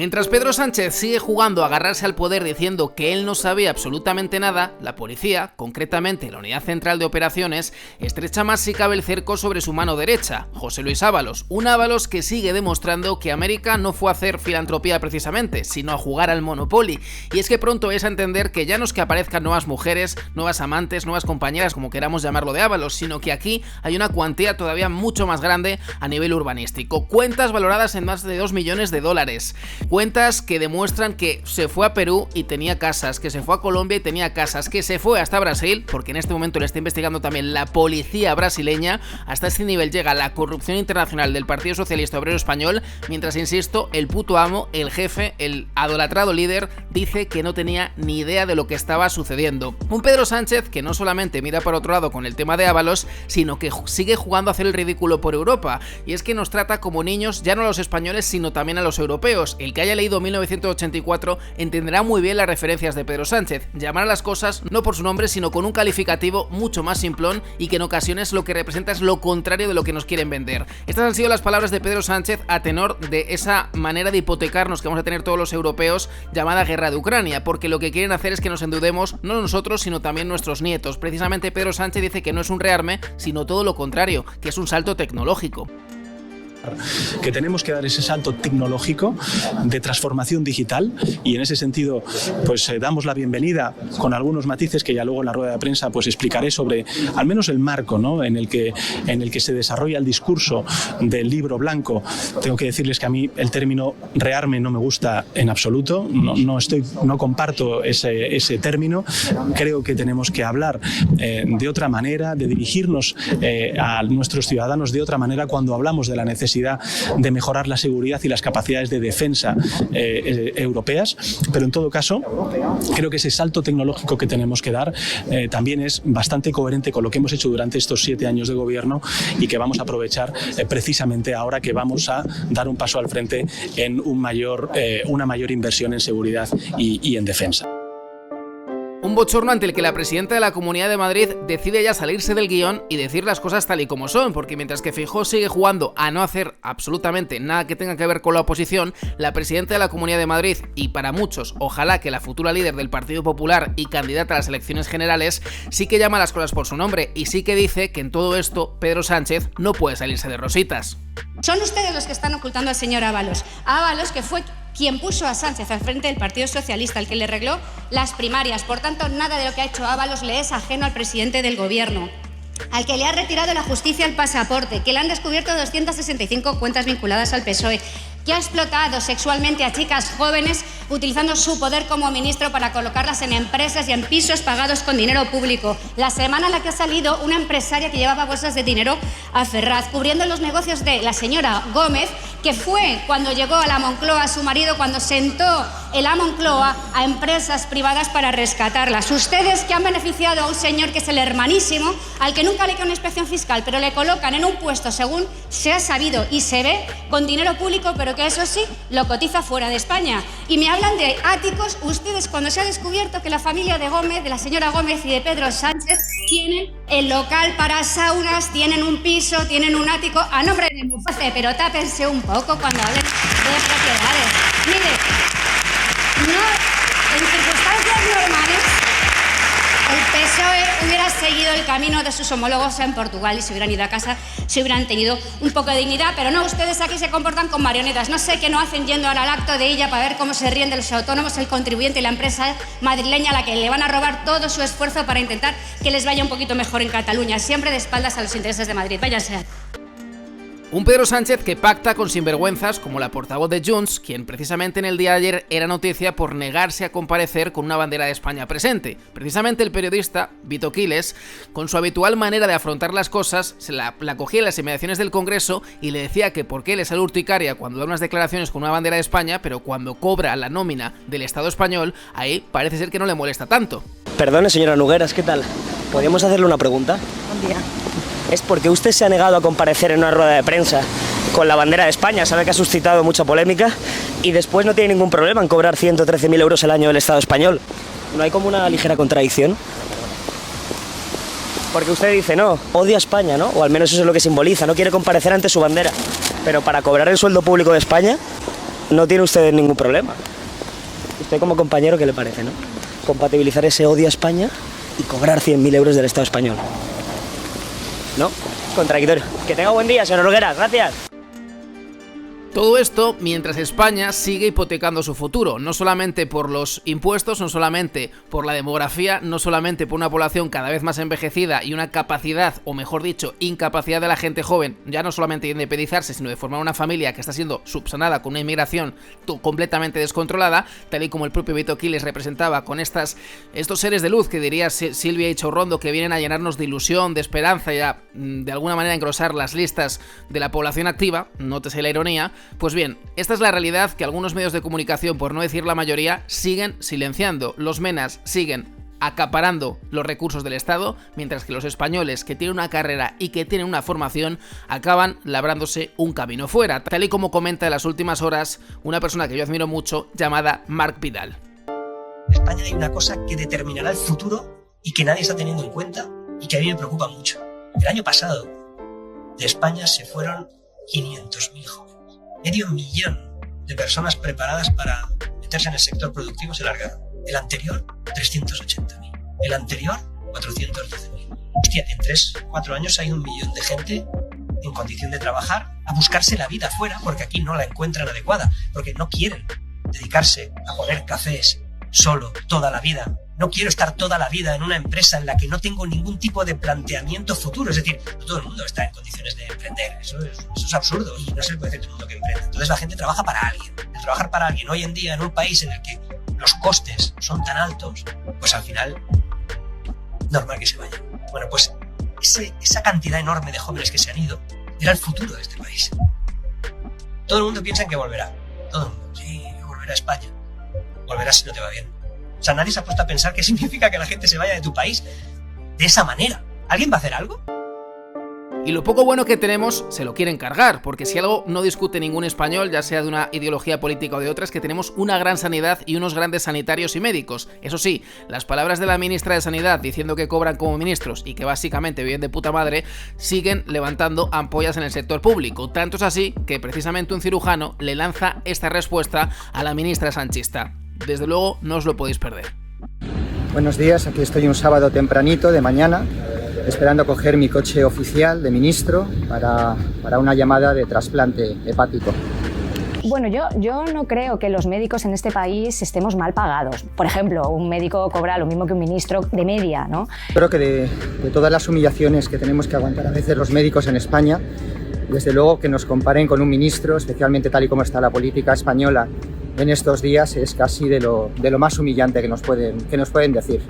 Mientras Pedro Sánchez sigue jugando a agarrarse al poder diciendo que él no sabía absolutamente nada, la policía, concretamente la Unidad Central de Operaciones, estrecha más si cabe el cerco sobre su mano derecha, José Luis Ábalos, un Ábalos que sigue demostrando que América no fue a hacer filantropía precisamente, sino a jugar al Monopoly. Y es que pronto es a entender que ya no es que aparezcan nuevas mujeres, nuevas amantes, nuevas compañeras, como queramos llamarlo, de Ábalos, sino que aquí hay una cuantía todavía mucho más grande a nivel urbanístico. Cuentas valoradas en más de 2 millones de dólares. Cuentas que demuestran que se fue a Perú y tenía casas, que se fue a Colombia y tenía casas, que se fue hasta Brasil, porque en este momento le está investigando también la policía brasileña. Hasta este nivel llega la corrupción internacional del Partido Socialista Obrero Español, mientras, insisto, el puto amo, el jefe, el idolatrado líder, dice que no tenía ni idea de lo que estaba sucediendo. Un Pedro Sánchez que no solamente mira para otro lado con el tema de Ábalos, sino que sigue jugando a hacer el ridículo por Europa, y es que nos trata como niños, ya no a los españoles, sino también a los europeos. El que haya leído 1984 entenderá muy bien las referencias de Pedro Sánchez. Llamar a las cosas no por su nombre, sino con un calificativo mucho más simplón, y que en ocasiones lo que representa es lo contrario de lo que nos quieren vender. Estas han sido las palabras de Pedro Sánchez a tenor de esa manera de hipotecarnos que vamos a tener todos los europeos, llamada guerra de Ucrania, porque lo que quieren hacer es que nos endeudemos, no nosotros, sino también nuestros nietos. Precisamente Pedro Sánchez dice que no es un rearme, sino todo lo contrario, que es un salto tecnológico. Que tenemos que dar ese salto tecnológico de transformación digital, y en ese sentido pues damos la bienvenida con algunos matices que ya luego en la rueda de prensa pues explicaré sobre al menos el marco, ¿no?, en el que se desarrolla el discurso del libro blanco. Tengo que decirles que a mí el término rearme no me gusta en absoluto, no comparto ese término. Creo que tenemos que hablar de otra manera, de dirigirnos a nuestros ciudadanos de otra manera cuando hablamos de la necesidad de mejorar la seguridad y las capacidades de defensa europeas, pero en todo caso creo que ese salto tecnológico que tenemos que dar también es bastante coherente con lo que hemos hecho durante estos 7 años de gobierno, y que vamos a aprovechar precisamente ahora que vamos a dar un paso al frente en una mayor inversión en seguridad y en defensa. Un bochorno ante el que la presidenta de la Comunidad de Madrid decide ya salirse del guión y decir las cosas tal y como son, porque mientras que Feijóo sigue jugando a no hacer absolutamente nada que tenga que ver con la oposición, la presidenta de la Comunidad de Madrid, y para muchos, ojalá que la futura líder del Partido Popular y candidata a las elecciones generales, sí que llama las cosas por su nombre y sí que dice que en todo esto Pedro Sánchez no puede salirse de rositas. Son ustedes los que están ocultando al señor Ábalos. Ábalos, que fue quien puso a Sánchez al frente del Partido Socialista, el que le arregló las primarias. Por tanto, nada de lo que ha hecho Ábalos le es ajeno al presidente del gobierno, al que le ha retirado la justicia el pasaporte, que le han descubierto 265 cuentas vinculadas al PSOE, que ha explotado sexualmente a chicas jóvenes utilizando su poder como ministro para colocarlas en empresas y en pisos pagados con dinero público. La semana en la que ha salido una empresaria que llevaba bolsas de dinero a Ferraz, cubriendo los negocios de la señora Gómez, que fue cuando llegó a la Moncloa su marido, cuando sentó en la Moncloa a empresas privadas para rescatarlas. Ustedes, que han beneficiado a un señor que es el hermanísimo, al que nunca le queda una inspección fiscal, pero le colocan en un puesto, según se ha sabido y se ve, con dinero público, pero que eso sí, lo cotiza fuera de España. Y me hablan de áticos. Ustedes, cuando se ha descubierto que la familia de Gómez, de la señora Gómez y de Pedro Sánchez, tienen el local para saunas, tienen un piso, tienen un ático a nombre de Muface, pero tápense un poco cuando hablen de propiedades. Mire, no, en circunstancias normales, el PSOE hubiera seguido el camino de sus homólogos en Portugal y se hubieran ido a casa, se hubieran tenido un poco de dignidad, pero no, ustedes aquí se comportan con marionetas. No sé qué no hacen yendo ahora al acto de ella para ver cómo se ríen de los autónomos, el contribuyente y la empresa madrileña a la que le van a robar todo su esfuerzo para intentar que les vaya un poquito mejor en Cataluña, siempre de espaldas a los intereses de Madrid. Váyanse. Un Pedro Sánchez que pacta con sinvergüenzas como la portavoz de Junts, quien precisamente en el día de ayer era noticia por negarse a comparecer con una bandera de España presente. Precisamente el periodista Vito Quiles, con su habitual manera de afrontar las cosas, se la cogía en las inmediaciones del Congreso y le decía que por qué le sale urticaria cuando da unas declaraciones con una bandera de España, pero cuando cobra la nómina del Estado español, ahí parece ser que no le molesta tanto. Perdone, señora Nogueras, ¿qué tal? ¿Podríamos hacerle una pregunta? Buen día. Es porque usted se ha negado a comparecer en una rueda de prensa con la bandera de España, sabe que ha suscitado mucha polémica, y después no tiene ningún problema en cobrar 113.000 euros al año del Estado español. ¿No hay como una ligera contradicción? Porque usted dice, no, odia a España, ¿no? O al menos eso es lo que simboliza, no quiere comparecer ante su bandera. Pero para cobrar el sueldo público de España, no tiene usted ningún problema. Usted como compañero, ¿qué le parece, no? Compatibilizar ese odio a España y cobrar 100.000 euros del Estado español. ¿No? Contradictorio. Que tenga buen día, señor Nogueras. Gracias. Todo esto mientras España sigue hipotecando su futuro, no solamente por los impuestos, no solamente por la demografía, no solamente por una población cada vez más envejecida y una capacidad, o mejor dicho, incapacidad de la gente joven, ya no solamente de independizarse, sino de formar una familia que está siendo subsanada con una inmigración completamente descontrolada, tal y como el propio Vito Quiles representaba con estos seres de luz que diría Silvia Ichaurrondo, que vienen a llenarnos de ilusión, de esperanza y a de alguna manera engrosar las listas de la población activa, nótese la ironía. Pues bien, esta es la realidad que algunos medios de comunicación, por no decir la mayoría, siguen silenciando. Los menas siguen acaparando los recursos del Estado, mientras que los españoles que tienen una carrera y que tienen una formación acaban labrándose un camino fuera, tal y como comenta en las últimas horas una persona que yo admiro mucho llamada Marc Vidal. En España hay una cosa que determinará el futuro y que nadie está teniendo en cuenta y que a mí me preocupa mucho. El año pasado de España se fueron 500.000 jóvenes. Medio millón de personas preparadas para meterse en el sector productivo se largaron. El anterior, 380.000. El anterior, 412.000. Hostia, en 3-4 años hay 1 millón de gente en condición de trabajar, a buscarse la vida fuera, porque aquí no la encuentran adecuada, porque no quieren dedicarse a poner cafés solo toda la vida. No quiero estar toda la vida en una empresa en la que no tengo ningún tipo de planteamiento futuro. Es decir, no todo el mundo está en condiciones de emprender. Eso es absurdo y no se le puede decir a todo el mundo que emprenda. Entonces la gente trabaja para alguien. El trabajar para alguien hoy en día en un país en el que los costes son tan altos, pues al final, normal que se vayan. Bueno, pues esa cantidad enorme de jóvenes que se han ido era el futuro de este país. Todo el mundo piensa en que volverá. Todo el mundo. Sí, volverá a España. Volverás si no te va bien. O sea, nadie se ha puesto a pensar qué significa que la gente se vaya de tu país de esa manera. ¿Alguien va a hacer algo? Y lo poco bueno que tenemos se lo quieren cargar, porque si algo no discute ningún español, ya sea de una ideología política o de otra, es que tenemos una gran sanidad y unos grandes sanitarios y médicos. Eso sí, las palabras de la ministra de Sanidad diciendo que cobran como ministros y que básicamente viven de puta madre, siguen levantando ampollas en el sector público. Tanto es así que precisamente un cirujano le lanza esta respuesta a la ministra sanchista. Desde luego no os lo podéis perder. Buenos días, aquí estoy un sábado tempranito de mañana, esperando coger mi coche oficial de ministro para una llamada de trasplante hepático. Bueno, yo no creo que los médicos en este país estemos mal pagados. Por ejemplo, un médico cobra lo mismo que un ministro de media, ¿no? Creo que de todas las humillaciones que tenemos que aguantar a veces los médicos en España, desde luego que nos comparen con un ministro, especialmente tal y como está la política española en estos días, es casi de lo más humillante que nos pueden decir.